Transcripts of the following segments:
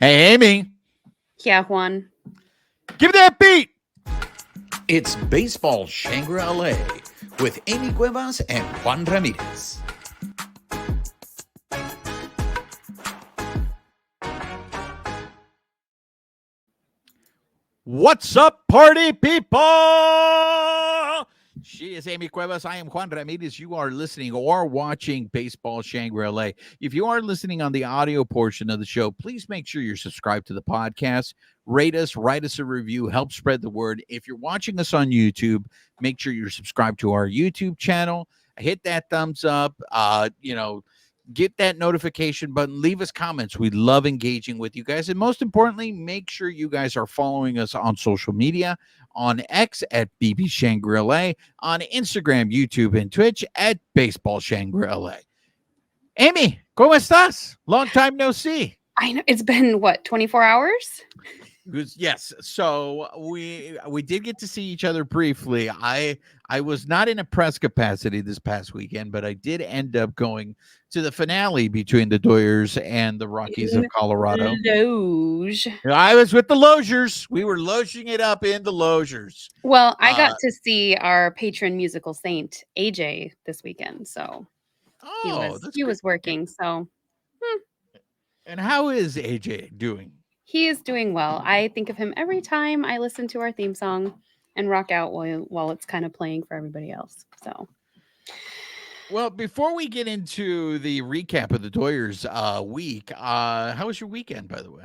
Hey, Amy, Yeah, Juan. give me that beat. It's Baseball Shangri-La with Amy Cuevas and Juan Ramirez. What's up, party people? She is Amy Cuevas. I am Juan Ramirez. You are listening or watching Baseball Shangri-La. If you are listening on the audio portion of the show, please make sure you're subscribed to the podcast. Rate us, write us a review, help spread the word. If you're watching us on YouTube, make sure you're subscribed to our YouTube channel. Hit that thumbs up. Get that notification button, leave us comments. We love engaging with you guys. And most importantly, make sure you guys are following us on social media, on X at BB Shangri-La, on Instagram, YouTube, and Twitch at Baseball Shangri-La. Amy, ¿cómo estás? Long time no see. I know it's been 24 hours? Yes. So we did get to see each other briefly. I was not in a press capacity this past weekend, but I did end up going to the finale between the Doyers and the Rockies of Colorado. Loge. I was with the Logers. We were loging it up in the Logers. Well, I got to see our patron musical saint, AJ, this weekend. So he was working. So And how is AJ doing? He is doing well. I think of him every time I listen to our theme song and rock out while it's kind of playing for everybody else. So, well, before we get into the recap of the Doyers week, how was your weekend, by the way?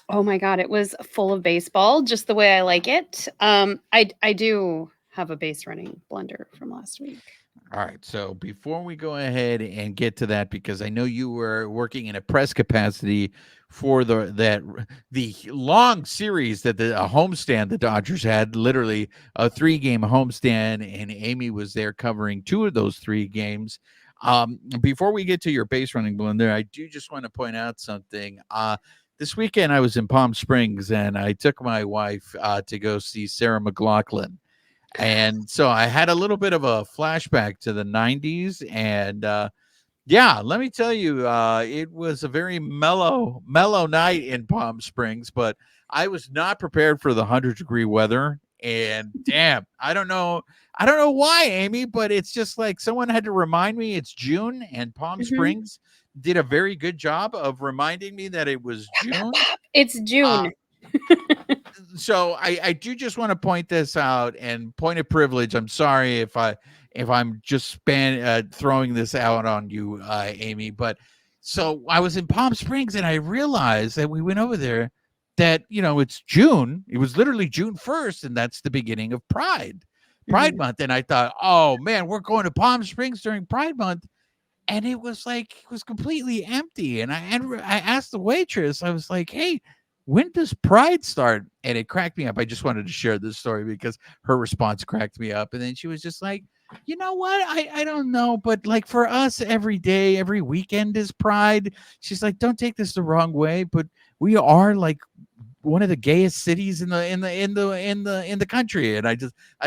Oh my God, it was full of baseball, just the way I like it. I do have a base running blender from last week. All right. So before we go ahead and get to that, because I know you were working in a press capacity for the long series that the homestand the Dodgers had, literally a 3-game homestand, and Amy was there covering 2 of those 3 games. Before we get to your base running blender, I do just want to point out something. This weekend I was in Palm Springs and I took my wife to go see Sarah McLachlan. And so I had a little bit of a flashback to the 90s. And let me tell you, it was a very mellow night in Palm Springs, but I was not prepared for the 100-degree weather. And damn, I don't know why, Amy, but it's just like someone had to remind me it's June, and Palm Springs did a very good job of reminding me that it was June. It's June. So I do just want to point this out, and point of privilege. I'm sorry if I'm just throwing this out on you, Amy. But so I was in Palm Springs and I realized that we went over there that, it's June. It was literally June 1st, and that's the beginning of Pride Month. And I thought, oh man, we're going to Palm Springs during Pride Month. And it was completely empty. And I asked the waitress, I was like, hey, when does Pride start? And it cracked me up. I just wanted to share this story because her response cracked me up. And then she was just like, you know what? I don't know. But like for us, every day, every weekend is Pride. She's like, don't take this the wrong way, but we are like one of the gayest cities in the country. And I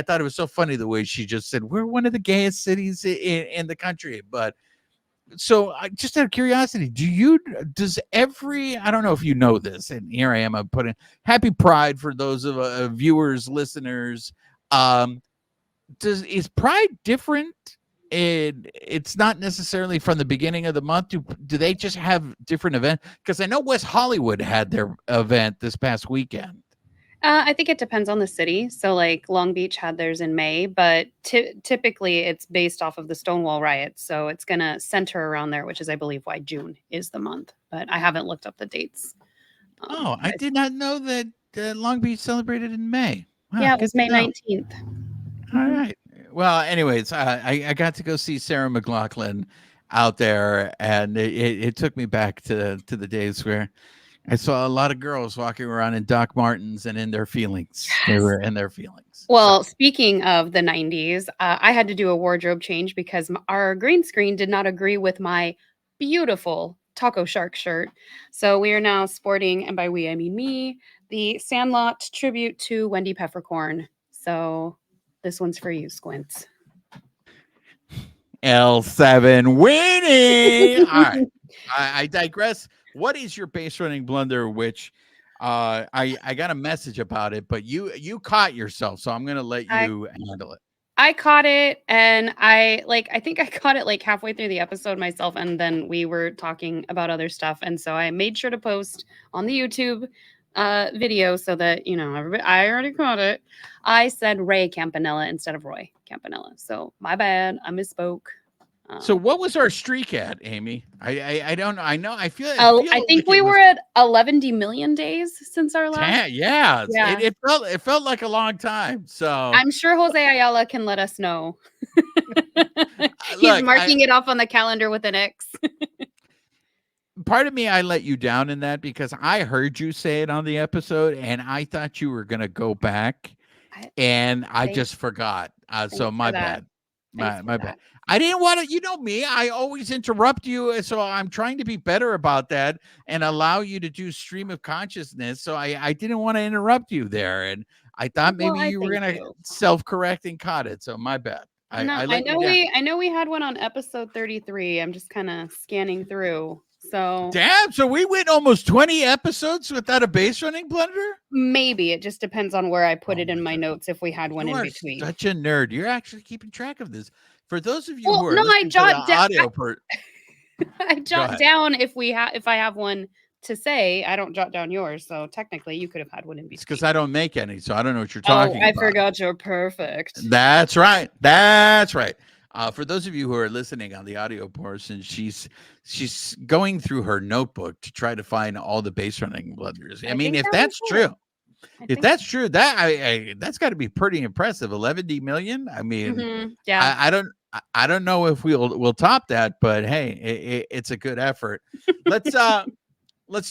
thought it was so funny the way she just said, we're one of the gayest cities in the country. But so just out of curiosity, I don't know if you know this, and here I am, I'm putting happy Pride for those of viewers, listeners. Is Pride different? It's not necessarily from the beginning of the month. Do they just have different events? Because I know West Hollywood had their event this past weekend. I think it depends on the city. So like Long Beach had theirs in May, but typically it's based off of the Stonewall riots. So it's going to center around there, which is, I believe, why June is the month. But I haven't looked up the dates. I did not know that Long Beach celebrated in May. Wow, yeah, it was May 19th. All right. Well, anyways, I got to go see Sarah McLachlan out there, and it took me back to the days where I saw a lot of girls walking around in Doc Martens and in their feelings. Yes. They were in their feelings. Well, speaking of the 90s, I had to do a wardrobe change because our green screen did not agree with my beautiful Taco Shark shirt. So we are now sporting, and by we, I mean me, the Sandlot tribute to Wendy Peppercorn. So this one's for you, Squints. L7 winning. All right. I digress. What is your base running blunder? Which I got a message about it, but you caught yourself, so I'm gonna let I you handle it. I caught it, and I think I caught it like halfway through the episode myself, and then we were talking about other stuff, and so I made sure to post on the YouTube video so that everybody. I already caught it. I said Ray Campanella instead of Roy Campanella, so my bad. I misspoke. So what was our streak at, Amy? I don't know. I know I feel I think like we it was were at 11 million days since our last. 10. Yeah, Yeah, it felt like a long time. So I'm sure Jose Ayala can let us know. He's look, marking it off on the calendar with an X. part of me I let you down in that because I heard you say it on the episode and I thought you were gonna go back and I Thanks, just forgot. So thanks my for that. bad. Thanks My for bad. that. I didn't want to, you know me, I always interrupt you. So I'm trying to be better about that and allow you to do stream of consciousness. So I didn't want to interrupt you there. And I thought Well, maybe I you were thank gonna you. self-correct and caught it. So my bad. No, I let you down. I know we had one on episode 33. I'm just kind of scanning through. So Damn, so we went almost 20 episodes without a base running blunder? maybe it just depends on where I put Oh it in my my God. notes if we had one You in are between. such a nerd. You're actually keeping track of this. For those of you Well, who are no, I listening to the jot down. audio part, I go jot ahead. down if I have one to say. I don't jot down yours, so technically you could have had one in It's between. because I don't make any, so I don't know what you're Oh, talking I about. forgot you're perfect. That's right. That's right. For those of you who are listening on the audio portion, she's going through her notebook to try to find all the base running blunders. I I mean, think if that that's was it. true, I if think. that's true, that's got to be pretty impressive. 11 million. I mean, Yeah. I don't know if we'll top that, but hey, it's a good effort. Let's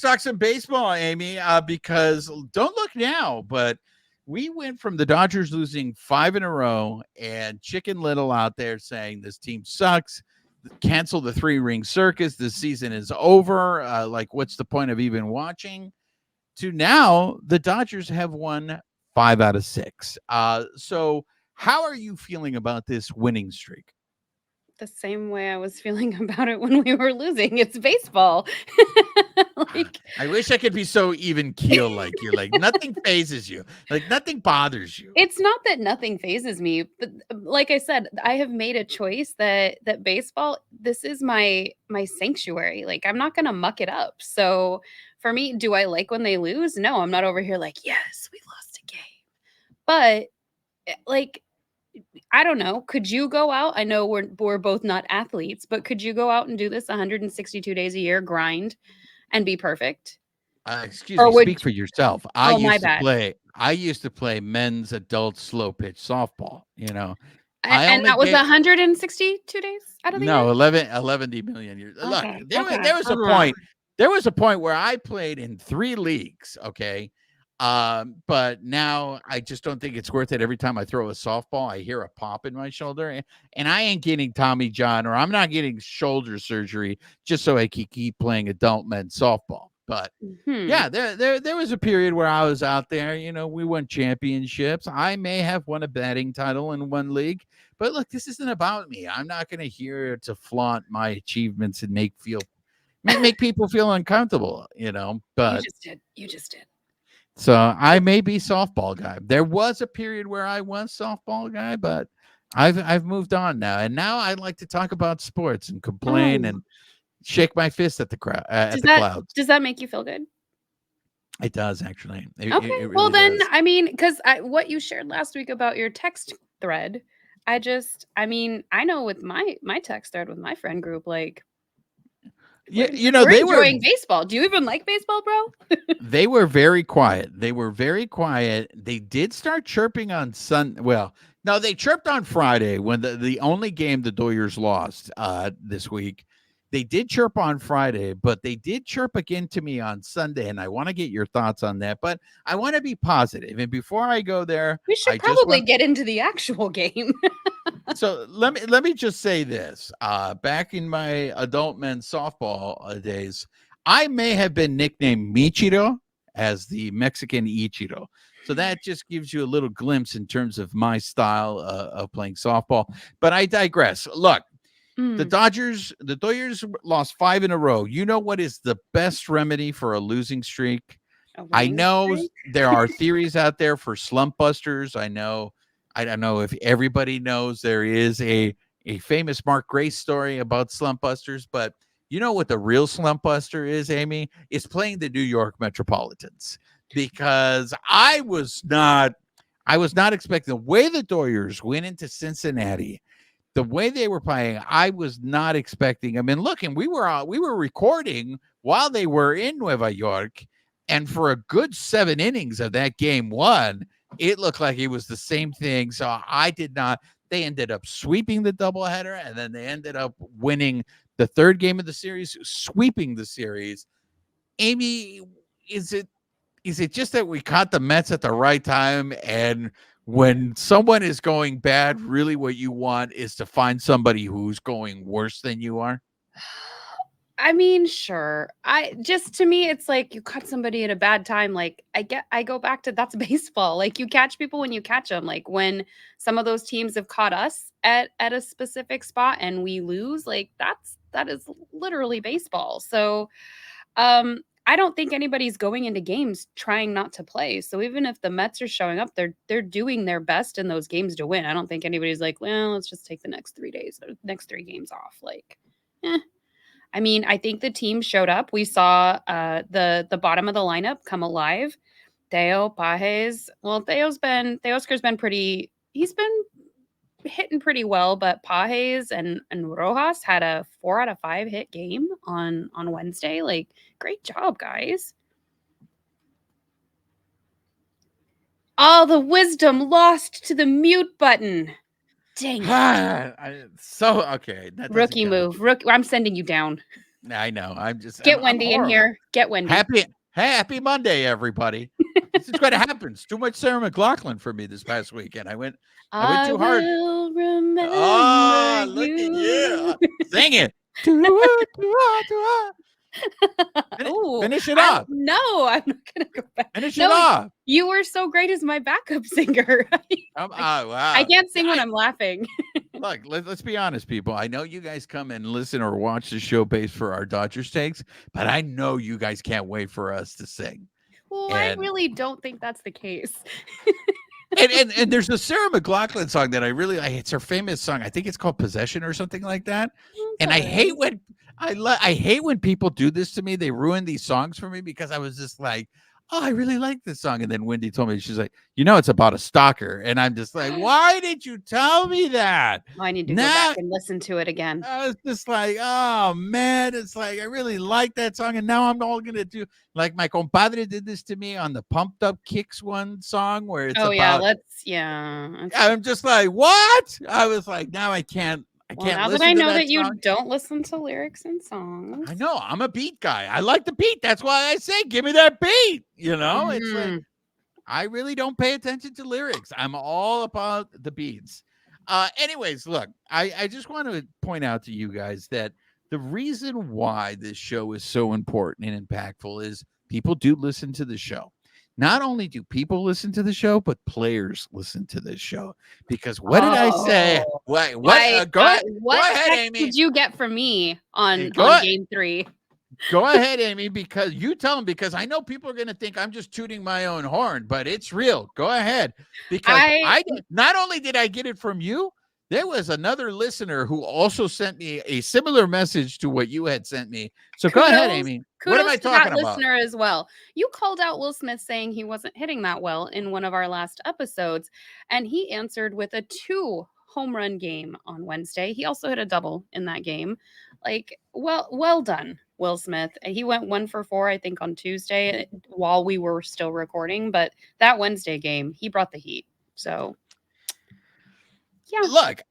talk some baseball, Amy. Because don't look now, but we went from the Dodgers losing 5 in a row and Chicken Little out there saying this team sucks. Cancel the 3-ring circus. This season is over. Like, what's the point of even watching? To now, the Dodgers have won 5 out of 6. So how are you feeling about this winning streak? The same way I was feeling about it when we were losing. It's baseball. Like, I wish I could be so even keel like you. Like nothing phases you. Like nothing bothers you. it's not that nothing phases me, but like I said, I have made a choice that baseball, this is my sanctuary. Like, I'm not gonna muck it up. So for me, do I like when they lose? No, I'm not over here like, yes, we lost a game. But like, I don't know. Could you go out? I know we're both not athletes, but could you go out and do this 162 days a year, grind, and be perfect? Excuse Or me, would speak for yourself. oh, my bad. I used to play men's adult slow pitch softball, you know. A I and only that was get 162 days out of the year? no 11 million years. Look, Okay, there was a point. There was a point where I played in 3 leagues, okay? But now I just don't think it's worth it. Every time I throw a softball, I hear a pop in my shoulder, and I ain't getting Tommy John or I'm not getting shoulder surgery just so I can keep playing adult men's softball. But Mhm. yeah, there was a period where I was out there. You know, we won championships. I may have won a batting title in one league, but look, this isn't about me. I'm not going to here to flaunt my achievements and make people feel uncomfortable. You know, but You just did. so I may be softball guy. There was a period where I was softball guy, but I've moved on now, and now I like to talk about sports and complain Oh, and shake my fist at the crowd at the clouds. does that make you feel good? It does actually. Okay, It well really then, does. I mean, 'cause what you shared last week about your text thread, I mean, I know with my text thread with my friend group, like, Yeah, you know, we're enjoying baseball. Do you even like baseball, bro? they were very quiet. They were very quiet. They did start chirping on well, no, they chirped on Friday when the only game the Doyers lost this week. They did chirp on Friday, but they did chirp again to me on Sunday, and I want to get your thoughts on that. But I want to be positive. And before I go there, We should I just probably want get into the actual game. so let me just say this. Back in my adult men's softball days, I may have been nicknamed Michiro as the Mexican Ichiro. So that just gives you a little glimpse in terms of my style of playing softball. But I digress. Look, The Mm, Dodgers lost 5 in a row. You know what is the best remedy for a losing streak? a I winning know streak? there are theories out there for slump busters. I don't know if everybody knows there is a famous Mark Grace story about slump busters, but you know what the real slump buster is, Amy? It's playing the New York Metropolitans because I was not expecting the way the Dodgers went into Cincinnati, the way they were playing. I was not expecting. I mean, look, and we were recording while they were in Nueva York, and for a good 7 innings of that game one, it looked like it was the same thing. So I did not. They ended up sweeping the doubleheader, and then they ended up winning the third game of the series, sweeping the series. Amy, is it just that we caught the Mets at the right time? And when someone is going bad, really what you want is to find somebody who's going worse than you are? I mean, sure. I just to me, it's like you caught somebody at a bad time. Like I go back to that's baseball. Like you catch people when you catch them. Like when some of those teams have caught us at a specific spot and we lose, like that is literally baseball. So I don't think anybody's going into games trying not to play. So even if the Mets are showing up, they're doing their best in those games to win. I don't think anybody's like, well, let's just take the next 3 days or next 3 games off. Like, eh. I mean, I think the team showed up. We saw the bottom of the lineup come alive. Theo Pages. Well, Teoscar's been pretty. He's been hitting pretty well, but Pages and Rojas had a 4 out of 5 hit game on Wednesday. Like, great job, guys. All the wisdom lost to the mute button. Dang it. So okay, that doesn't Rookie count. move. I'm sending you down. I know. Get I'm Wendy in horrible. here. Get Wendy. Happy Monday, everybody. This is what happens. Too much Sarah McLachlan for me this past weekend. I went too hard. Will remember Oh, look at you. Sing it. Ooh, Finish it off. No, I'm not gonna go back. Finish No, it off. You were so great as my backup singer. Wow. I can't sing when I'm laughing. Look, let's be honest, people. I know you guys come and listen or watch the show based for our Dodgers takes, but I know you guys can't wait for us to sing. Well, I really don't think that's the case. and there's a Sarah McLachlan song that I really like. It's her famous song. I think it's called Possession or something like that. And I hate when I hate when people do this to me. They ruin these songs for me because I was just like, oh, I really like this song. And then Wendy told me, she's like, it's about a stalker. And I'm just like, why did you tell me that? I need to go back and listen to it again. I was just like, oh man, it's like I really like that song. And now I'm all gonna do like my compadre did this to me on the Pumped Up Kicks one song where it's I'm just like, what? I was like, now I can't now that I know that you don't listen to lyrics and songs. I know I'm a beat guy. I like the beat. That's why I say, give me that beat. It's like I really don't pay attention to lyrics. I'm all about the beats. Anyways, look, I just want to point out to you guys that the reason why this show is so important and impactful is people do listen to the show. Not only do people listen to the show, but players listen to this show. Because what did I say? Go ahead, Amy. Did you get from me on game 3? Go ahead, Amy, because you tell them, because I know people are going to think I'm just tooting my own horn, but it's real. Go ahead. Because I not only did I get it from you, there was another listener who also sent me a similar message to what you had sent me. So go ahead, Amy. What am I talking about? Listener as well. You called out Will Smith saying he wasn't hitting that well in one of our last episodes, and he answered with a 2 home run game on Wednesday. He also hit a double in that game. Like, well done, Will Smith. He went 1 for 4, I think, on Tuesday while we were still recording, but that Wednesday game, he brought the heat. So yeah. Look,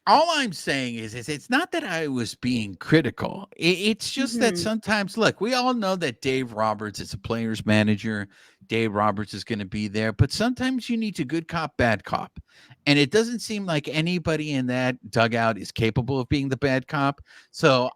all I'm saying is it's not that I was being critical. It's just that sometimes, look, we all know that Dave Roberts is a player's manager. Dave Roberts is going to be there, but sometimes you need to good cop, bad cop. And it doesn't seem like anybody in that dugout is capable of being the bad cop. So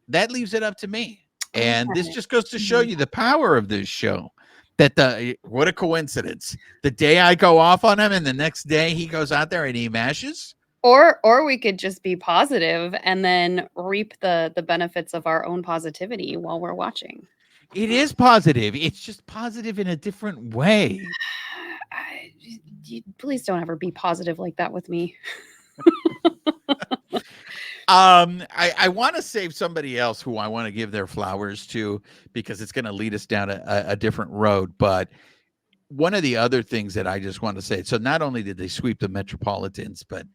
that leaves it up to me. And this just goes to show you the power of this show. What a coincidence. The day I go off on him and the next day he goes out there and he mashes. Or we could just be positive and then reap the benefits of our own positivity while we're watching. It is positive. It's just positive in a different way. Please don't ever be positive like that with me. I want to save somebody else who I want to give their flowers to because it's going to lead us down a different road. But one of the other things that I just want to say, so not only did they sweep the Metropolitans, but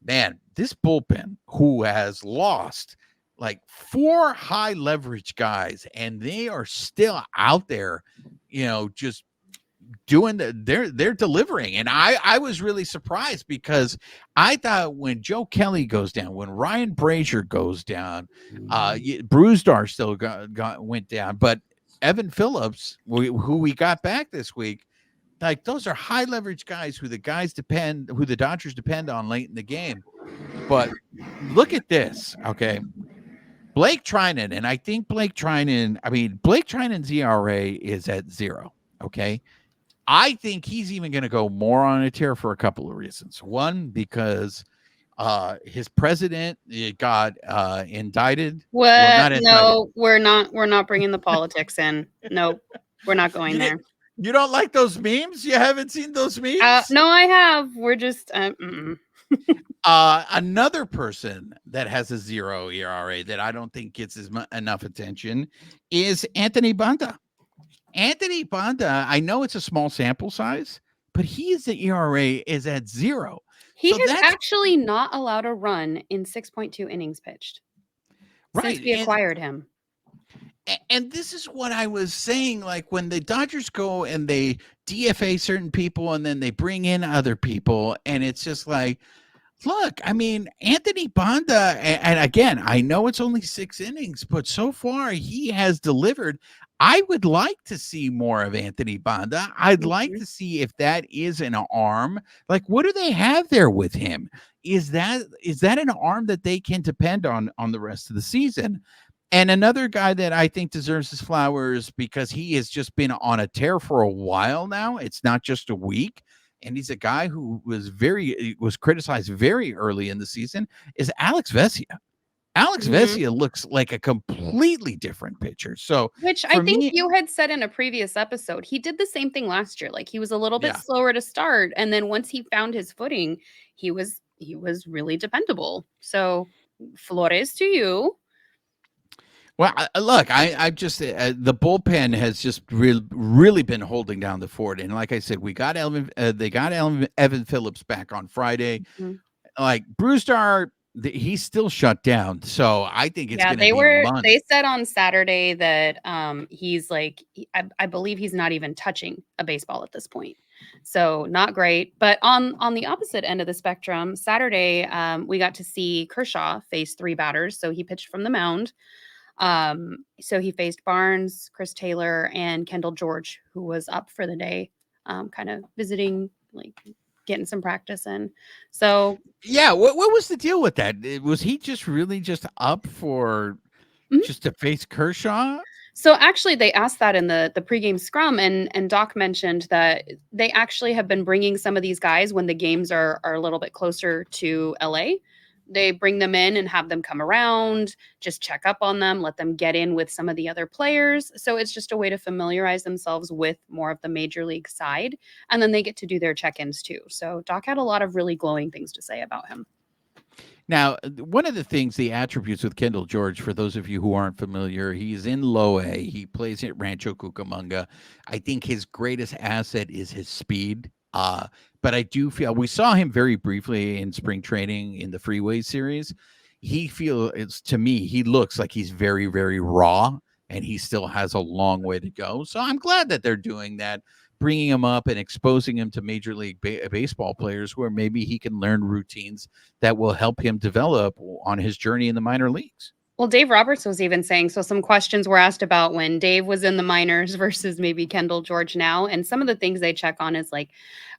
man, this bullpen who has lost like 4 high leverage guys, and they are still out there, just doing they're delivering. And I was really surprised because I thought when Joe Kelly goes down, when Ryan Brazier goes down, Brewstar still went down, but Evan Phillips, who we got back this week, like those are high leverage guys who the Dodgers depend on late in the game. But look at this, okay? Blake Trinan, and I think Blake Trinan's ERA is at 0, okay? I think he's even going to go more on a tear for a couple of reasons. One, because his president got indicted. What? Well, not indicted. No, we're not bringing the politics in. Nope, we're not going there. You don't like those memes? You haven't seen those memes? No, I have. We're just another person that has a 0 ERA that I don't think gets enough attention is Anthony Banda. Anthony Banda, I know it's a small sample size, but the ERA is at 0. He has actually not allowed a run in 6.2 innings pitched since we acquired him. And this is what I was saying, like when the Dodgers go and they DFA certain people and then they bring in other people, and it's just like, look, I mean, Anthony Banda, and again, I know it's only 6 innings, but so far he has delivered. I would like to see more of Anthony Banda. I'd like to see if that is an arm. Like, what do they have there with him? Is that an arm that they can depend on the rest of the season? And another guy that I think deserves his flowers because he has just been on a tear for a while now. It's not just a week. And he's a guy who was criticized very early in the season, is Alex Vesia. Alex Vesia looks like a completely different pitcher. So, which I think you had said in a previous episode, he did the same thing last year. Like he was a little bit slower to start, and then once he found his footing, he was really dependable. So, flores to you. Well, look, I just the bullpen has just really been holding down the fort, and like I said, they got Evan Phillips back on Friday. Like Brewstar, he's still shut down, so I think it's going to be months. They said on Saturday that he's like, I believe he's not even touching a baseball at this point. So not great. But on the opposite end of the spectrum, Saturday we got to see Kershaw face 3 batters. So he pitched from the mound. So he faced Barnes, Chris Taylor, and Kendall George, who was up for the day, kind of visiting, like getting some practice in. So yeah, what was the deal with that? Was he just up for just to face Kershaw? So actually, they asked that in the pregame scrum, and Doc mentioned that they actually have been bringing some of these guys when the games are a little bit closer to LA. They bring them in and have them come around, just check up on them, let them get in with some of the other players. So it's just a way to familiarize themselves with more of the major league side. And then they get to do their check-ins too. So Doc had a lot of really glowing things to say about him. Now, one of the attributes with Kendall George, for those of you who aren't familiar, he's in low A. He plays at Rancho Cucamonga. I think his greatest asset is his speed. But I do feel we saw him very briefly in spring training in the Freeway series. He looks like he's very, very raw, and he still has a long way to go. So I'm glad that they're doing that, bringing him up and exposing him to Major League Baseball players where maybe he can learn routines that will help him develop on his journey in the minor leagues. Well, Dave Roberts was even saying, so some questions were asked about when Dave was in the minors versus maybe Kendall George now. And some of the things they check on is like,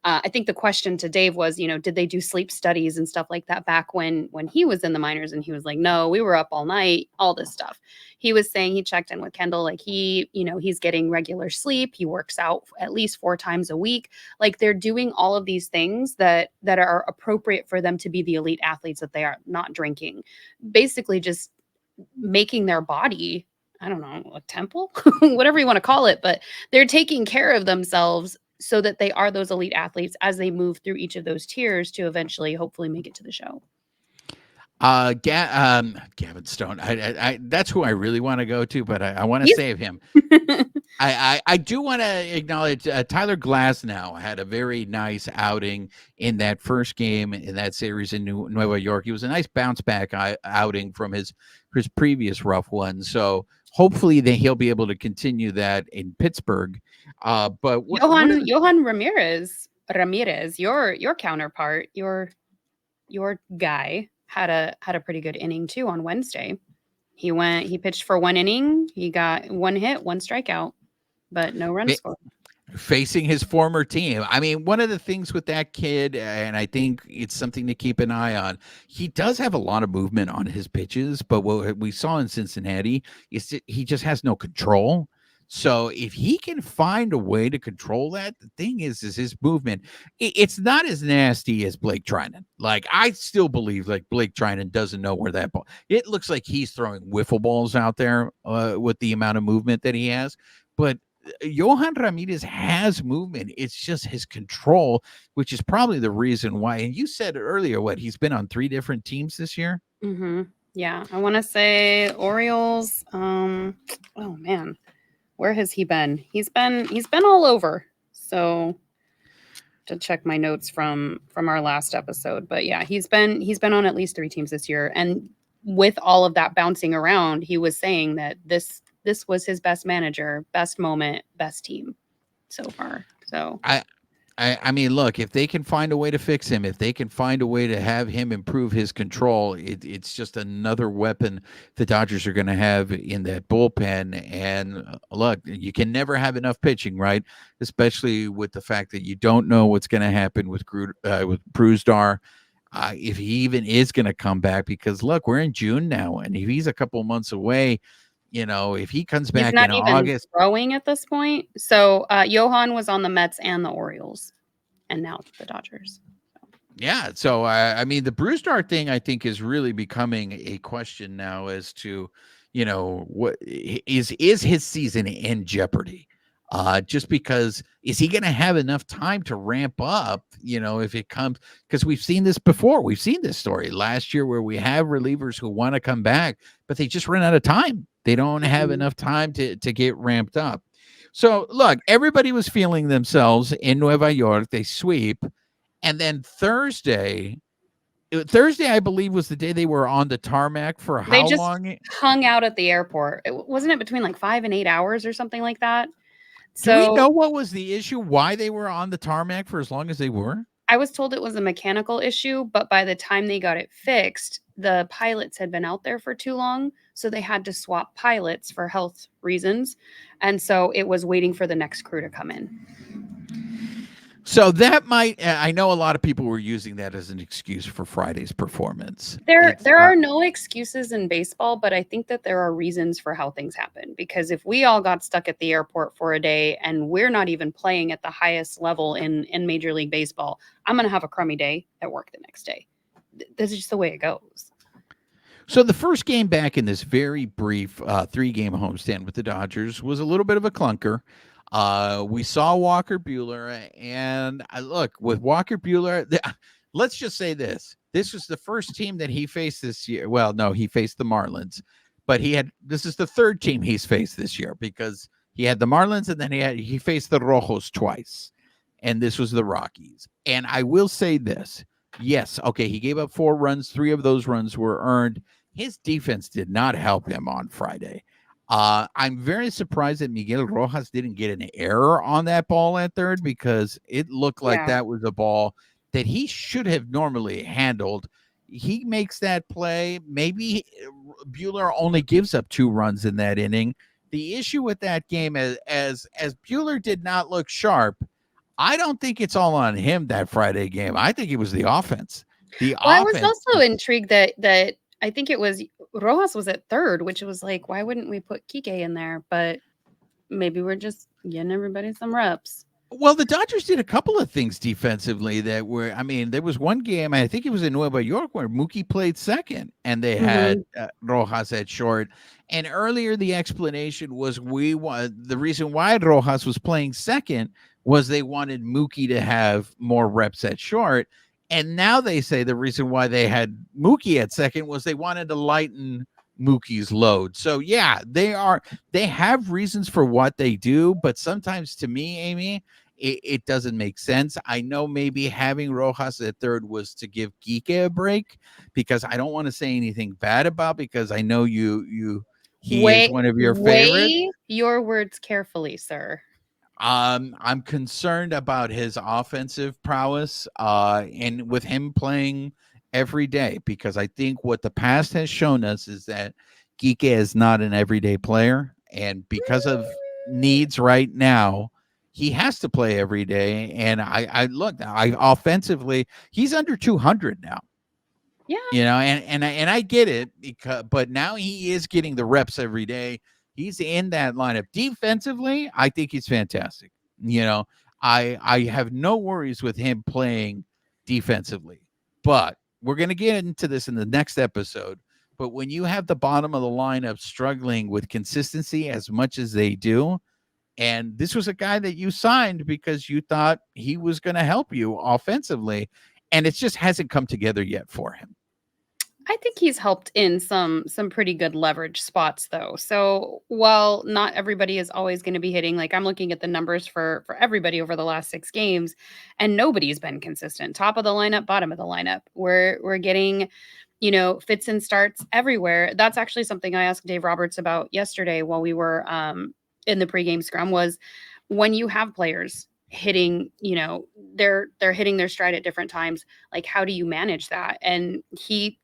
I think the question to Dave was, did they do sleep studies and stuff like that back when he was in the minors? And he was like, no, we were up all night, all this stuff. He was saying he checked in with Kendall, like he's getting regular sleep. He works out at least 4 times a week. Like they're doing all of these things that are appropriate for them to be the elite athletes that they are, not drinking. Basically just making their body, I don't know, a temple, whatever you want to call it, but they're taking care of themselves so that they are those elite athletes as they move through each of those tiers to eventually, hopefully, make it to the show. Gavin Stone. I that's who I really want to go to, but I want to save him. I do want to acknowledge Tyler Glasnow had a very nice outing in that first game in that series in Nueva York. It was a nice bounce back outing from his previous rough one. So hopefully he'll be able to continue that in Pittsburgh. But Johan Ramirez, your counterpart, your guy had a pretty good inning too on Wednesday. He pitched for 1 inning. He got 1 hit, 1 strikeout, but no runs scored. Facing his former team. I mean, one of the things with that kid, and I think it's something to keep an eye on, he does have a lot of movement on his pitches, but what we saw in Cincinnati is he just has no control. So if he can find a way to control that, the thing is his movement. It's not as nasty as Blake Trinan. Like I still believe like Blake Trinan doesn't know where that ball. It looks like he's throwing wiffle balls out there with the amount of movement that he has. But Johan Ramirez has movement. It's just his control, which is probably the reason why. And you said earlier, he's been on 3 different teams this year. Mm-hmm. Yeah, I want to say Orioles. Oh man. Where has he been? He's been all over. So to check my notes from our last episode, but yeah, he's been on at least 3 teams this year. And with all of that bouncing around, he was saying that this was his best manager, best moment, best team so far. So I mean, look, if they can find a way to fix him, if they can find a way to have him improve his control, it's just another weapon the Dodgers are going to have in that bullpen. And look, you can never have enough pitching, right? Especially with the fact that you don't know what's going to happen with Brusdar, if he even is going to come back. Because look, we're in June now, and if he's a couple months away, if he comes back in August, throwing at this point. So Johan was on the Mets and the Orioles, and now the Dodgers. Yeah. So I mean, the Brusdar thing I think is really becoming a question now as to, what is his season in jeopardy? Just because is he going to have enough time to ramp up? If it comes, because we've seen this before. We've seen this story last year where we have relievers who want to come back, but they just run out of time. They don't have enough time to get ramped up. So look, everybody was feeling themselves in Nueva York. They sweep. And then Thursday, I believe, was the day they were on the tarmac for how long? They just hung out at the airport. Wasn't it between like 5 and 8 hours or something like that? So, do we know what was the issue? Why they were on the tarmac for as long as they were? I was told it was a mechanical issue, but by the time they got it fixed, the pilots had been out there for too long, so they had to swap pilots for health reasons. And so it was waiting for the next crew to come in. So that might, I know a lot of people were using that as an excuse for Friday's performance. There are no excuses in baseball, but I think that there are reasons for how things happen. Because if we all got stuck at the airport for a day and we're not even playing at the highest level in Major League Baseball, I'm going to have a crummy day at work the next day. This is just the way it goes. So the first game back in this very brief 3-game homestand with the Dodgers was a little bit of a clunker. We saw Walker Buehler, and look, with Walker Buehler, let's just say this was the first team that he faced this year. Well, no, he faced the Marlins, but this is the 3rd team he's faced this year, because he had the Marlins and then he faced the Rojos twice, and this was the Rockies. And I will say this. Yes. Okay. He gave up 4 runs. 3 of those runs were earned. His defense did not help him on Friday. I'm very surprised that Miguel Rojas didn't get an error on that ball at third, because it looked like that was a ball that he should have normally handled. He makes that play. Maybe Bueller only gives up 2 runs in that inning. The issue with that game, as Bueller did not look sharp, I don't think it's all on him that Friday game. I think it was the offense. The Well, I was offense. also intrigued that I think it was Rojas was at third, which was like, why wouldn't we put Kike in there? But maybe we're just getting everybody some reps. Well, the Dodgers did a couple of things defensively that were, I mean, there was one game, I think it was in Nueva York, where Mookie played second and they had Rojas at short. And earlier, the explanation was the reason why Rojas was playing second was they wanted Mookie to have more reps at short. And now they say the reason why they had Mookie at second was they wanted to lighten Mookie's load. So yeah, they have reasons for what they do, but sometimes to me, Amy, it doesn't make sense. I know maybe having Rojas at third was to give Kike a break, because I don't want to say anything bad about, because I know he is one of your favorites. Weigh your words carefully, sir. I'm concerned about his offensive prowess, and with him playing every day, because I think what the past has shown us is that Kike is not an everyday player, and because of needs right now, he has to play every day. And I offensively, he's under 200 now. Yeah. And I get it, but now he is getting the reps every day. He's in that lineup. Defensively, I think he's fantastic. I have no worries with him playing defensively. But we're going to get into this in the next episode. But when you have the bottom of the lineup struggling with consistency as much as they do, and this was a guy that you signed because you thought he was going to help you offensively, and it just hasn't come together yet for him. I think he's helped in some pretty good leverage spots, though. So while not everybody is always going to be hitting, like I'm looking at the numbers for everybody over the last 6 games, and nobody's been consistent. Top of the lineup, bottom of the lineup. We're getting, fits and starts everywhere. That's actually something I asked Dave Roberts about yesterday while we were in the pregame scrum, was when you have players hitting, they're hitting their stride at different times, like how do you manage that? And he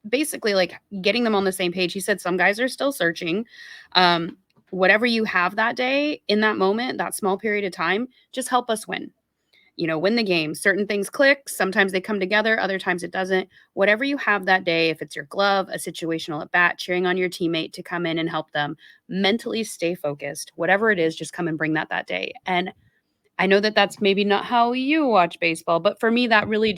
basically, like, getting them on the same page. He said some guys are still searching. Whatever you have that day, in that moment, that small period of time, just help us win the game. Certain things click, sometimes they come together, other times it doesn't. Whatever you have that day, if it's your glove, a situational at bat, cheering on your teammate to come in and help them, mentally stay focused, whatever it is, just come and bring that day. And I know that that's maybe not how you watch baseball, but for me, that really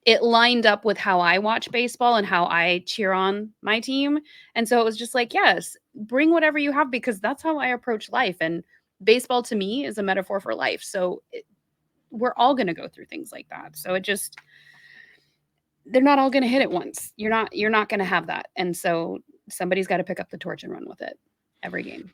it lined up with how I watch baseball and how I cheer on my team. And so it was just like, yes, bring whatever you have, because that's how I approach life. And baseball to me is a metaphor for life. So we're all going to go through things like that. So they're not all going to hit at once. You're not going to have that. And so somebody's got to pick up the torch and run with it every game.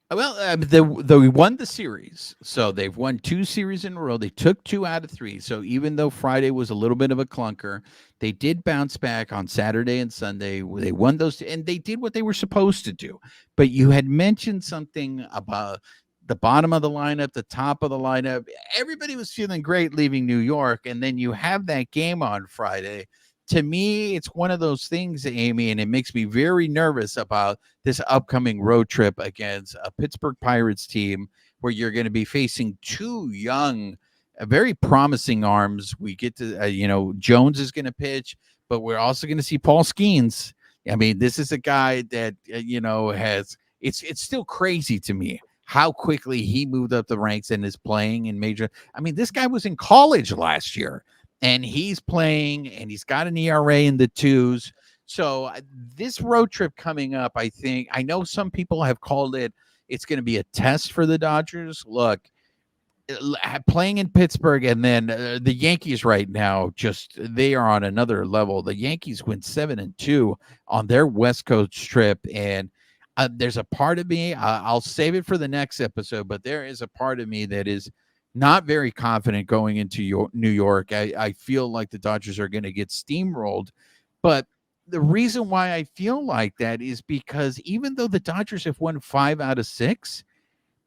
Well, they won the series. So they've won 2 series in a row. They took 2 out of 3. So even though Friday was a little bit of a clunker, they did bounce back on Saturday and Sunday. They won those, and they did what they were supposed to do. But you had mentioned something about the bottom of the lineup, the top of the lineup. Everybody was feeling great leaving New York, and then you have that game on Friday. To me, it's one of those things, Amy, and it makes me very nervous about this upcoming road trip against a Pittsburgh Pirates team where you're going to be facing 2 young, very promising arms. We get to, Jones is going to pitch, but we're also going to see Paul Skeens. I mean, this is a guy that, it's still crazy to me how quickly he moved up the ranks and is playing in major. I mean, this guy was in college last year, and he's playing, and he's got an ERA in the 2s. So this road trip coming up, I know some people have called it's going to be a test for the Dodgers. Look, playing in Pittsburgh, and then the Yankees right now, they are on another level. The Yankees went 7-2 on their West Coast trip, and there's a part of me, I'll save it for the next episode, but there is a part of me that is not very confident going into New York. I feel like the Dodgers are going to get steamrolled. But the reason why I feel like that is because even though the Dodgers have won 5 out of 6,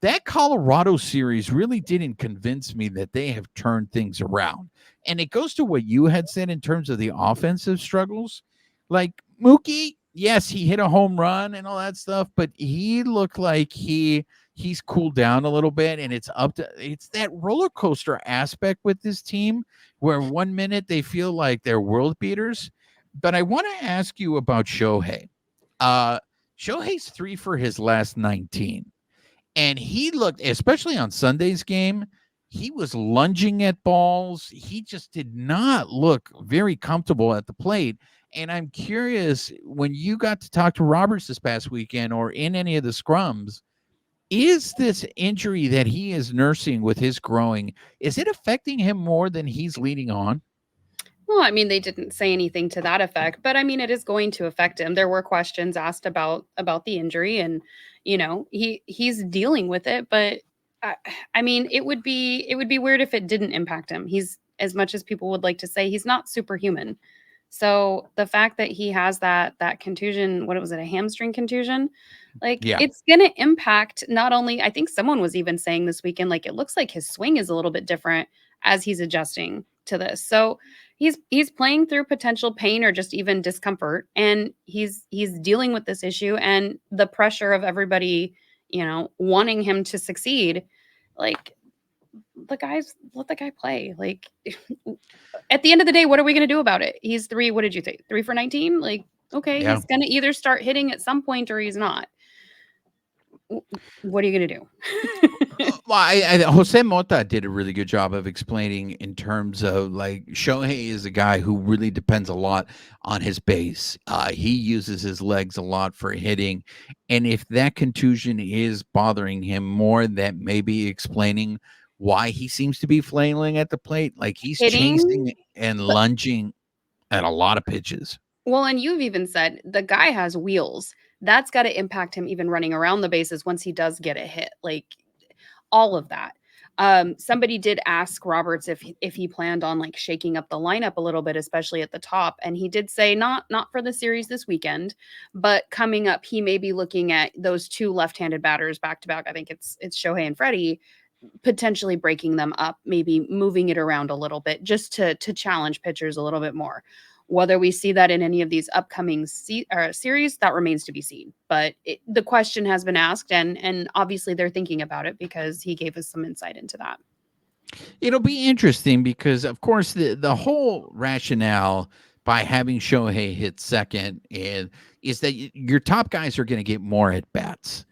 that Colorado series really didn't convince me that they have turned things around. And it goes to what you had said in terms of the offensive struggles. Like Mookie, yes, he hit a home run and all that stuff, but he looked like he's cooled down a little bit, and it's that roller coaster aspect with this team where one minute they feel like they're world beaters. But I want to ask you about Shohei. Uh Shohei's 3 for his last 19. And he looked, especially on Sunday's game, he was lunging at balls. He just did not look very comfortable at the plate. And I'm curious, when you got to talk to Roberts this past weekend or in any of the scrums, is this injury that he is nursing with his growing, is it affecting him more than he's leading on? Well, I mean, they didn't say anything to that effect, but I mean, it is going to affect him. There were questions asked about the injury, and he's dealing with it. But I, I mean, it would be weird if it didn't impact him. He's, as much as people would like to say, he's not superhuman. So the fact that he has that contusion, what was it, a hamstring contusion? Like, Yeah. it's gonna impact not only, I think someone was even saying this weekend, like, it looks like his swing is a little bit different as he's adjusting to this. So he's playing through potential pain or just even discomfort, and he's dealing with this issue and the pressure of everybody, wanting him to succeed. Like, let the guy play. Like, at the end of the day, what are we going to do about it? He's three. What did you think? 3 for 19? Like, okay, Yeah. he's going to either start hitting at some point or he's not. What are you going to do? Well, Jose Mota did a really good job of explaining in terms of like Shohei is a guy who really depends a lot on his base. He uses his legs a lot for hitting, and if that contusion is bothering him more, that may be explaining why he seems to be flailing at the plate. Like he's Hitting, chasing and but lunging at a lot of pitches. well, and you've even said the guy has wheels. That's got to impact him even running around the bases once he does get a hit. Like, all of that. Somebody did ask Roberts if he planned on like shaking up the lineup a little bit, especially at the top, and he did say not for the series this weekend, but coming up, he may be looking at those two left-handed batters back to back. I think it's Shohei and Freddie, potentially breaking them up, maybe moving it around a little bit just to challenge pitchers a little bit more. Whether we see that in any of these upcoming series, that remains to be seen. But the question has been asked, and obviously they're thinking about it because he gave us some insight into that. It'll be interesting because, of course, the whole rationale by having Shohei hit second is that your top guys are going to get more at bats.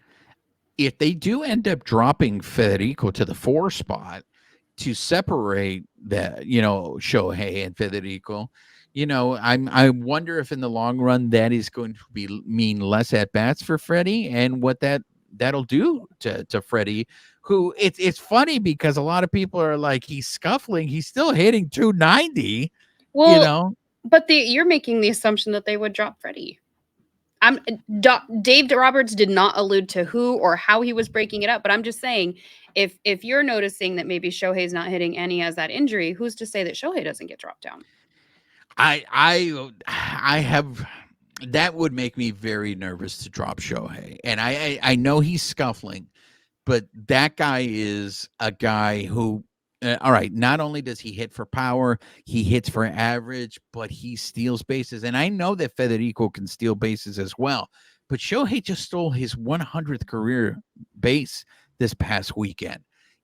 If they do end up dropping Federico to the 4 spot to separate the, Shohei and Federico, I wonder if in the long run that is going to mean less at bats for Freddie, and what that'll do to Freddie, who it's funny because a lot of people are like, he's scuffling, he's still hitting 290, you Well, know. but you're making the assumption that they would drop Freddie. Dave Roberts did not allude to who or how he was breaking it up, but I'm just saying, if you're noticing that maybe Shohei's not hitting and he has that injury, who's to say that Shohei doesn't get dropped down? I have, that would make me very nervous to drop Shohei, and I know he's scuffling, but that guy is a guy who, all right, not only does he hit for power, he hits for average, but he steals bases. And I know that Federico can steal bases as well, but Shohei just stole his 100th career base this past weekend.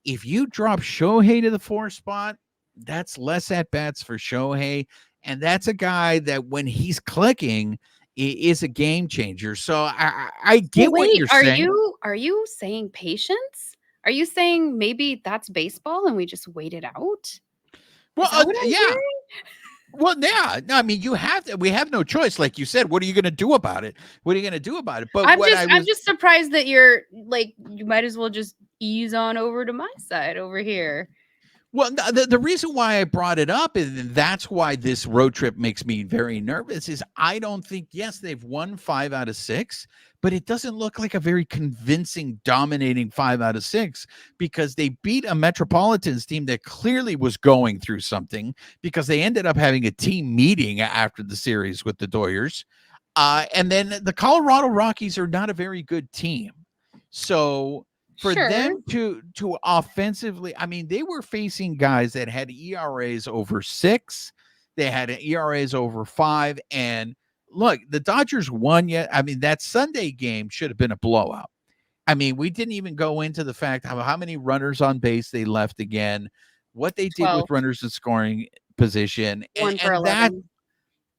If you drop Shohei to the 4 spot, that's less at bats for Shohei. And that's a guy that when he's clicking, is a game changer. So I Well, get what wait, you're are saying. you saying patience? Are you saying maybe that's baseball and we just wait it out? Well, Is that what I'm yeah. hearing? Well, yeah. No, I mean, we have no choice. Like you said, what are you going to do about it? What are you going to do about it? But I'm just surprised that you're like, you might as well just ease on over to my side over here. well, the reason why I brought it up, and that's why this road trip makes me very nervous, is I don't think, yes, they've won 5 out of 6, but it doesn't look like a very convincing, dominating 5 out of 6, because they beat a Metropolitans team that clearly was going through something, because they ended up having a team meeting after the series with the Doyers. And then the Colorado Rockies are not a very good team. So for Sure. them to offensively, I mean, they were facing guys that had ERAs over 6, they had ERAs over 5, and look, the Dodgers won yet. I mean, that Sunday game should have been a blowout. I mean, we didn't even go into the fact of how many runners on base they left again, what they did with 12, runners in scoring position, 1 for and that 11.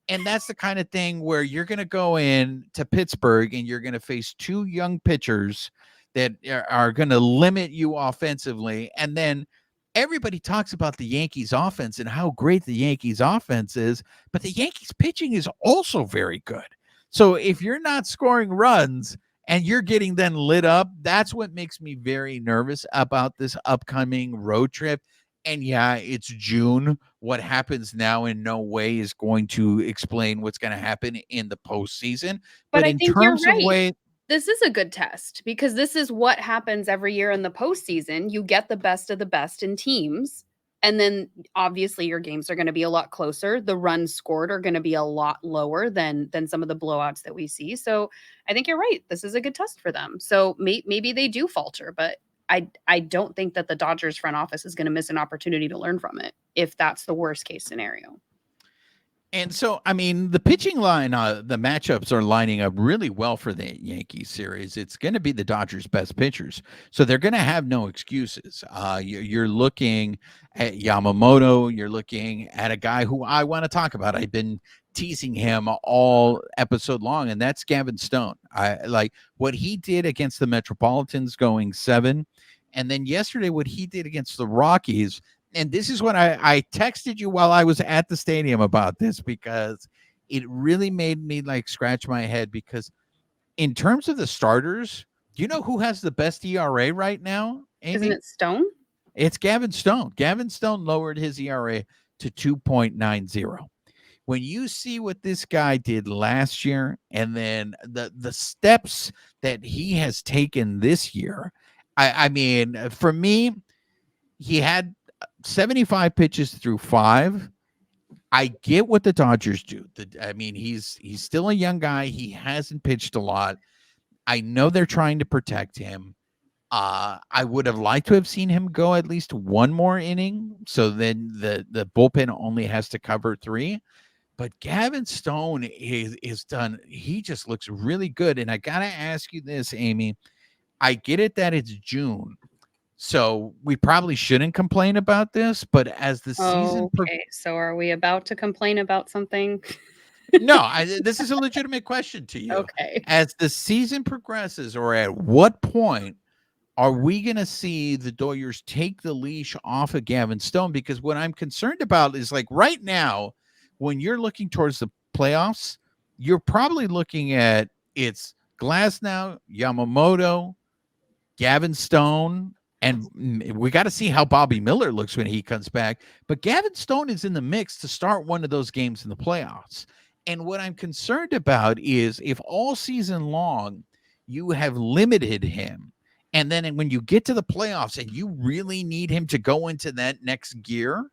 and that's the kind of thing where you're going to go in to Pittsburgh and you're going to face two young pitchers that are going to limit you offensively. And then everybody talks about the Yankees offense and how great the Yankees offense is, but the Yankees pitching is also very good. So if you're not scoring runs and you're getting then lit up, that's what makes me very nervous about this upcoming road trip. And yeah, it's June. What happens now in no way is going to explain what's going to happen in the postseason. But But I in think you're terms of right. way, This is a good test because this is what happens every year in the postseason. You get the best of the best in teams. And then obviously your games are going to be a lot closer. The runs scored are going to be a lot lower than some of the blowouts that we see. So I think you're right. This is a good test for them. So maybe they do falter, but I don't think that the Dodgers front office is going to miss an opportunity to learn from it if that's the worst case scenario. and so, I mean, the pitching line, the matchups are lining up really well for the Yankees series. It's going to be the Dodgers' best pitchers, so they're going to have no excuses. You're looking at Yamamoto. You're looking at a guy who I want to talk about. I've been teasing him all episode long, and that's Gavin Stone. I like what he did against the Metropolitans, going 7, and then yesterday what he did against the Rockies. And this is what I texted you while I was at the stadium about this, because it really made me like scratch my head, because in terms of the starters, do you know who has the best ERA right now, Isn't Amy? it Stone? It's Gavin Stone. Gavin Stone lowered his ERA to 2.90. When you see what this guy did last year and then the steps that he has taken this year, I mean, for me, he had 75 pitches through 5. I get what the Dodgers do. I mean, he's still a young guy. He hasn't pitched a lot. I know they're trying to protect him. I would have liked to have seen him go at least one more inning, so then the bullpen only has to cover 3. But Gavin Stone is done. He just looks really good. And I gotta ask you this, Amy. I get it that it's June, so we probably shouldn't complain about this, but as the season Okay, so are we about to complain about something? no, this is a legitimate question to you. Okay. As the season progresses, or at what point are we going to see the Doyers take the leash off of Gavin Stone? Because what I'm concerned about is, like, right now, when you're looking towards the playoffs, you're probably looking at it's Glasnow, Yamamoto, Gavin Stone, and we got to see how Bobby Miller looks when he comes back. But Gavin Stone is in the mix to start one of those games in the playoffs. And what I'm concerned about is if all season long you have limited him, and then when you get to the playoffs and you really need him to go into that next gear,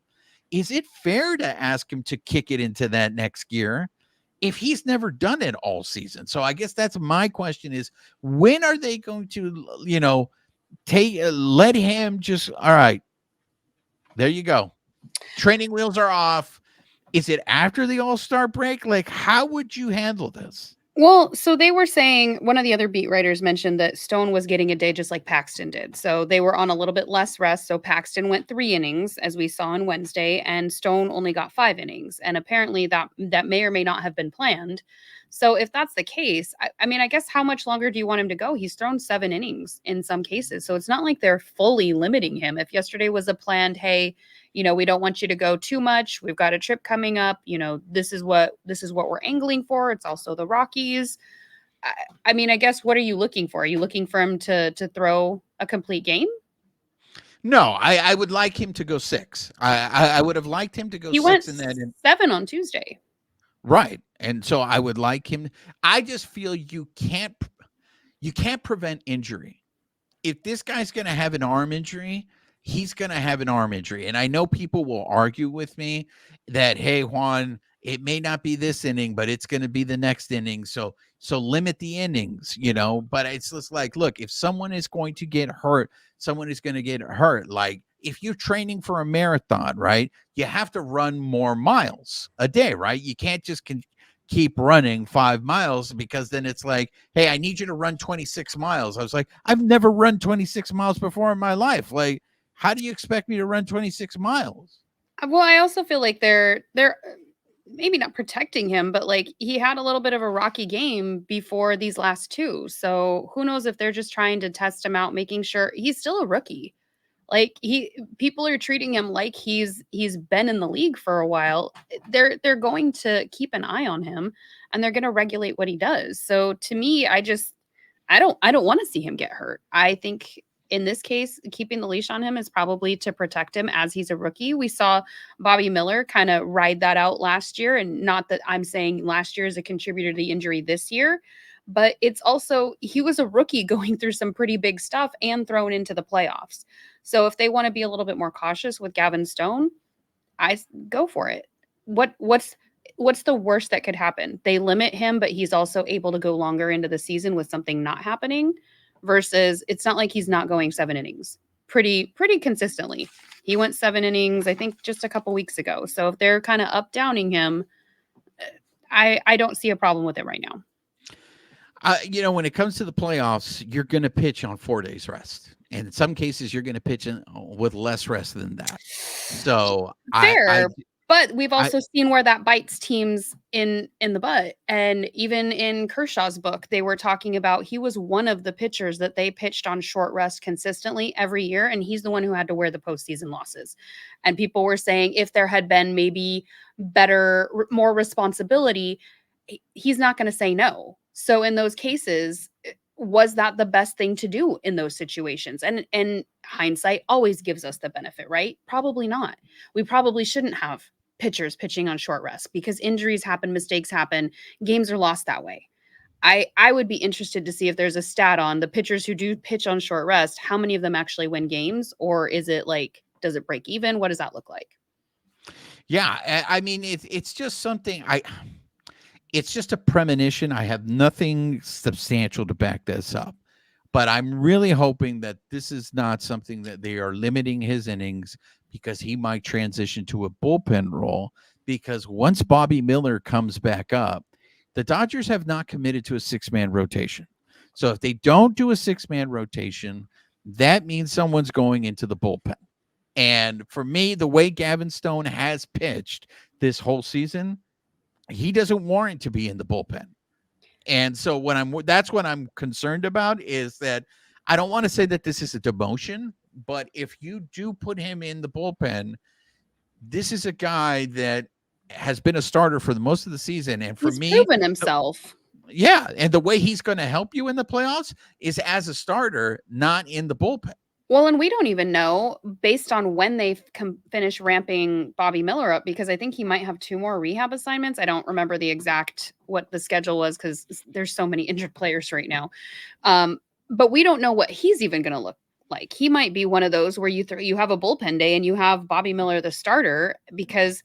is it fair to ask him to kick it into that next gear if he's never done it all season? So I guess that's my question: is when are they going to, let him just, all right, there you go. Training wheels are off. Is it after the All-Star break? Like, how would you handle this? Well, so they were saying one of the other beat writers mentioned that Stone was getting a day just like Paxton did. So they were on a little bit less rest. So Paxton went 3 innings, as we saw on Wednesday, and Stone only got 5 innings. And apparently that may or may not have been planned. So if that's the case, I mean, I guess how much longer do you want him to go? He's thrown 7 innings in some cases. So it's not like they're fully limiting him. If yesterday was a planned, hey, we don't want you to go too much. We've got a trip coming up. This is what we're angling for. It's also the Rockies. I mean, I guess what are you looking for? Are you looking for him to throw a complete game? No, I would like him to go 6. I would have liked him to go He 6 went in that. 7 on Tuesday. Right. And so I would like him. I just feel you can't prevent injury. If this guy's going to have an arm injury, he's going to have an arm injury. And I know people will argue with me that, hey, Juan, it may not be this inning, but it's going to be the next inning. So limit the innings, but it's just like, look, if someone is going to get hurt, someone is going to get hurt. Like if you're training for a marathon, right, you have to run more miles a day, right? You can't just keep running 5 miles, because then it's like, hey, I need you to run 26 miles. I was like, I've never run 26 miles before in my life. Like, how do you expect me to run 26 miles? Well, I also feel like they're maybe not protecting him, but like he had a little bit of a rocky game before these last two. So who knows if they're just trying to test him out, making sure he's still a rookie. Like people are treating him like he's been in the league for a while. They're going to keep an eye on him and they're going to regulate what he does. So to me, I don't want to see him get hurt. I think in this case, keeping the leash on him is probably to protect him as he's a rookie. We saw Bobby Miller kind of ride that out last year, and not that I'm saying last year is a contributor to the injury this year, but it's also he was a rookie going through some pretty big stuff and thrown into the playoffs. So if they want to be a little bit more cautious with Gavin Stone, go for it. What's the worst that could happen? They limit him, but he's also able to go longer into the season with something not happening, versus it's not like he's not going 7 innings pretty consistently. He went 7 innings, I think, just a couple weeks ago. So if they're kind of up downing him, I don't see a problem with it right now. When it comes to the playoffs, you're going to pitch on 4 days rest. And in some cases, you're going to pitch with less rest than that. So fair, but we've also seen where that bites teams in the butt. And even in Kershaw's book, they were talking about he was one of the pitchers that they pitched on short rest consistently every year. And he's the one who had to wear the postseason losses. And people were saying if there had been maybe more responsibility, he's not going to say no. So in those cases, was that the best thing to do in those situations? And hindsight always gives us the benefit, right? Probably not. We probably shouldn't have pitchers pitching on short rest because injuries happen, mistakes happen, games are lost that way. I would be interested to see if there's a stat on the pitchers who do pitch on short rest, how many of them actually win games, or is it like, does it break even? What does that look like? Yeah, I mean, it's just something it's just a premonition. I have nothing substantial to back this up, but I'm really hoping that this is not something that they are limiting his innings, because he might transition to a bullpen role. Because once Bobby Miller comes back up, the Dodgers have not committed to a 6-man rotation. So if they don't do a 6-man rotation, that means someone's going into the bullpen. And for me, the way Gavin Stone has pitched this whole season, he doesn't warrant to be in the bullpen. And so that's what I'm concerned about, is that I don't want to say that this is a demotion, but if you do put him in the bullpen, this is a guy that has been a starter for the most of the season. And for me, he's proven himself. Yeah. And the way he's going to help you in the playoffs is as a starter, not in the bullpen. Well, and we don't even know based on when they finish ramping Bobby Miller up, because I think he might have 2 more rehab assignments. I don't remember what the schedule was because there's so many injured players right now. But we don't know what he's even going to look like. He might be one of those where you have a bullpen day and you have Bobby Miller the starter, because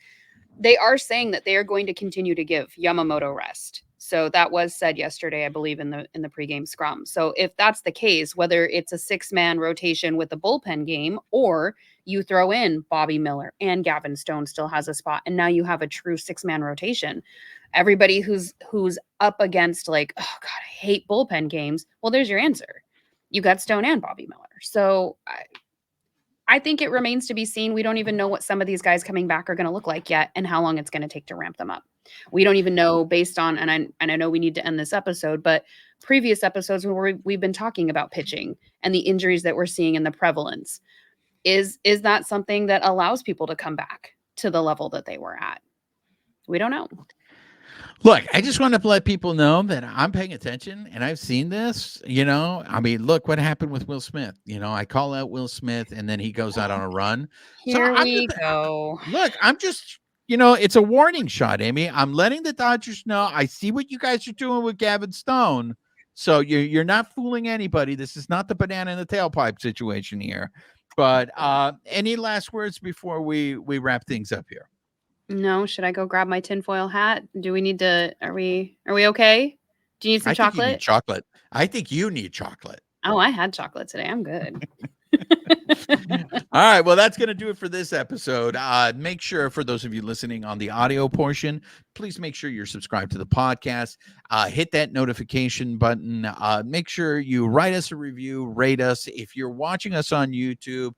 they are saying that they are going to continue to give Yamamoto rest. So that was said yesterday, I believe, in the pregame scrum. So if that's the case, whether it's a 6-man rotation with a bullpen game, or you throw in Bobby Miller and Gavin Stone still has a spot, and now you have a true 6-man rotation. Everybody who's up against like, oh God, I hate bullpen games. Well, there's your answer. You got Stone and Bobby Miller. So I think it remains to be seen. We don't even know what some of these guys coming back are going to look like yet, and how long it's going to take to ramp them up. We don't even know based on, and I know we need to end this episode, but previous episodes where we've been talking about pitching and the injuries that we're seeing and the prevalence. Is that something that allows people to come back to the level that they were at? We don't know. Look, I just want to let people know that I'm paying attention and I've seen this. I mean, look what happened with Will Smith. I call out Will Smith and then he goes out on a run. Here we go. Look, I'm just, it's a warning shot, Amy. I'm letting the Dodgers know. I see what you guys are doing with Gavin Stone. So you're not fooling anybody. This is not the banana in the tailpipe situation here. But any last words before we wrap things up here? No. Should I go grab my tinfoil hat? Do we need to? Are we okay? Do you need some chocolate? I think you need chocolate. Oh, I had chocolate today. I'm good. All right. Well, that's going to do it for this episode. Make sure, for those of you listening on the audio portion, please make sure you're subscribed to the podcast. Hit that notification button. Make sure you write us a review, rate us. If you're watching us on YouTube,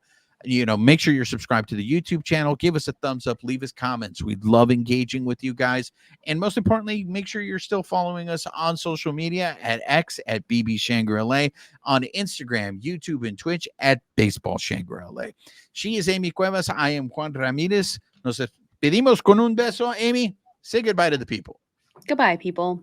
make sure you're subscribed to the YouTube channel. Give us a thumbs up. Leave us comments. We'd love engaging with you guys. And most importantly, make sure you're still following us on social media at X at BB Shangri-La, on Instagram, YouTube, and Twitch at Baseball Shangri-La. She is Amy Cuevas. I am Juan Ramirez. Nos despedimos con un beso. Amy, say goodbye to the people. Goodbye, people.